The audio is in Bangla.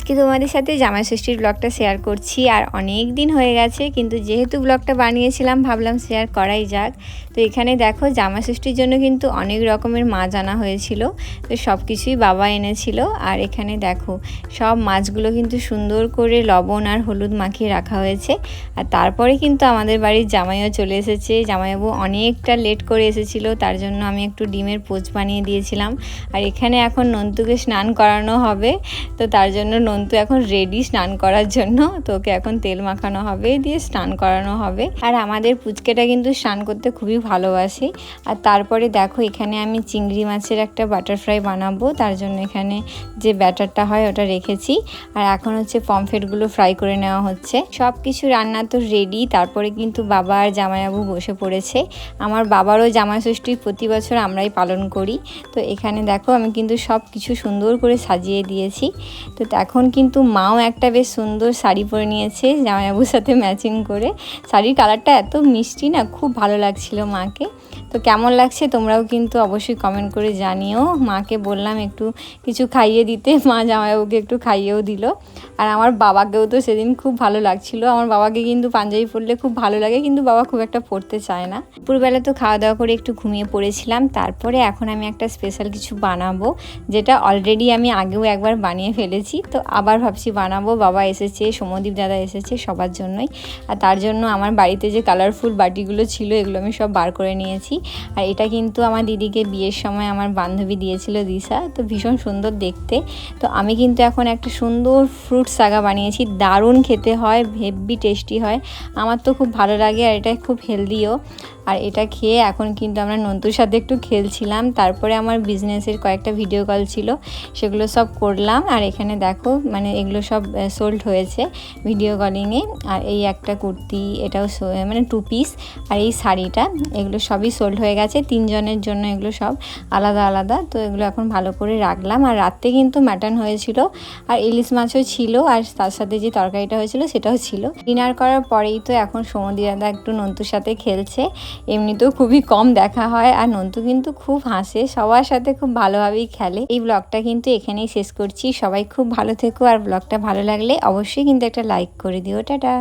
আজকে তোমাদের সাথে জামাই ষষ্ঠীর ব্লগটা শেয়ার করছি। আর অনেক দিন হয়ে গেছে, কিন্তু যেহেতু ব্লগটা বানিয়েছিলাম ভাবলাম শেয়ার করাই যাক। তো এখানে দেখো জামাই ষষ্ঠীর জন্য কিন্তু অনেক রকমের মাছ আনা হয়েছিল, তো সব কিছুই বাবা এনেছিল। আর এখানে দেখো সব মাছগুলো কিন্তু সুন্দর করে লবণ আর হলুদ মাখিয়ে রাখা হয়েছে। আর তারপরে কিন্তু আমাদের বাড়ির জামাইও চলে এসেছে। জামাইবাবু অনেকটা লেট করে এসেছিলো, তার জন্য আমি একটু ডিমের পোচ বানিয়ে দিয়েছিলাম। আর এখানে এখন নন্তুকে স্নান করানো হবে, তো তার জন্য নন্তু এখন রেডি স্নান করার জন্য। তো ওকে এখন তেল মাখানো হবে, দিয়ে স্নান করানো হবে। আর আমাদের পুচকেটা কিন্তু স্নান করতে খুবই ভালোবাসে। আর তারপরে দেখো এখানে আমি চিংড়ি মাছের একটা বাটারফ্রাই বানাবো, তার জন্য এখানে যে ব্যাটারটা হয় ওটা রেখেছি। আর এখন হচ্ছে পমফ্রেটগুলো ফ্রাই করে নেওয়া হচ্ছে। সব কিছু রান্না তো রেডি। তারপরে কিন্তু বাবা আর জামাইবাবু বসে পড়েছে। আমার বাবারও জামাই ষষ্ঠী প্রতি বছর আমরাই পালন করি। তো এখানে দেখো আমি কিন্তু সব কিছু সুন্দর করে সাজিয়ে দিয়েছি। তো এখন কিন্তু মাও একটা বেশ সুন্দর শাড়ি পরে নিয়েছে জামাইবাবুর সাথে ম্যাচিং করে। শাড়ির কালারটা এত মিষ্টি না, খুব ভালো লাগছিল মাকে। তো কেমন লাগছে তোমরাও কিন্তু অবশ্যই কমেন্ট করে জানিও। মাকে বললাম একটু কিছু খাইয়ে দিতে, মা জামাইবাবুকে একটু খাইয়েও দিল। আর আমার বাবাকেও তো সেদিন খুব ভালো লাগছিল। আমার বাবাকে কিন্তু পাঞ্জাবি পরলে খুব ভালো লাগে, কিন্তু বাবা খুব একটা পরতে চায় না। দুপুরবেলা তো খাওয়া দাওয়া করে একটু ঘুমিয়ে পড়েছিলাম। তারপরে এখন আমি একটা স্পেশাল কিছু বানাবো, যেটা অলরেডি আমি আগেও একবার বানিয়ে ফেলেছি। তো আবার ভাবছি বানাবো। বাবা এসেছে, সমদীপ দাদা এসেছে, সবার জন্যই। আর তার জন্য আমার বাড়িতে যে কালারফুল বাটিগুলো ছিল এগুলো আমি সব বার করে নিয়েছি। আর এটা কিন্তু আমার দিদিকে বিয়ের সময় আমার বান্ধবী দিয়েছিল দিশা, তো ভীষণ সুন্দর দেখতে। তো আমি কিন্তু এখন একটা সুন্দর ফ্রুট সাগা বানিয়েছি, দারুণ খেতে হয়, হেভি টেস্টি হয়। আমার তো খুব ভালো লাগে, আর এটা খুব হেলদিও। আর এটা খেয়ে এখন কিন্তু আমরা নন্তুর সাথে একটু খেলছিলাম। তারপরে আমার বিজনেসের কয়েকটা ভিডিও কল ছিল, সেগুলো সব করলাম। আর এখানে দেখো মানে এগুলো সব সোল্ড হয়েছে ভিডিও কলিংয়ে। আর এই একটা কুর্তি, এটাও মানে 2 পিস। আর এই শাড়িটা, এগুলো সবই সোল্ড হয়ে গেছে। 3 জনের জন্য এগুলো সব আলাদা আলাদা। তো এগুলো এখন ভালো করে রাখলাম। আর রাত্রে কিন্তু মাটন হয়েছিল, আর ইলিশ মাছও ছিল, আর তার সাথে যে তরকারিটা হয়েছিল সেটাও ছিল। ডিনার করার পরেই তো এখন সমুদ্র দাদা একটু নন্তুর সাথে খেলছে। এমনিতেও খুবই কম দেখা হয়, আর নন্তু কিন্তু খুব হাসে, সবার সাথে খুব ভালোভাবেই খেলে। এই ব্লগটা কিন্তু এখানেই শেষ করছি। সবাই খুব ভালো থেকো, আর ব্লগটা ভালো লাগলে অবশ্যই কিন্তু একটা লাইক করে দিও। টাটা।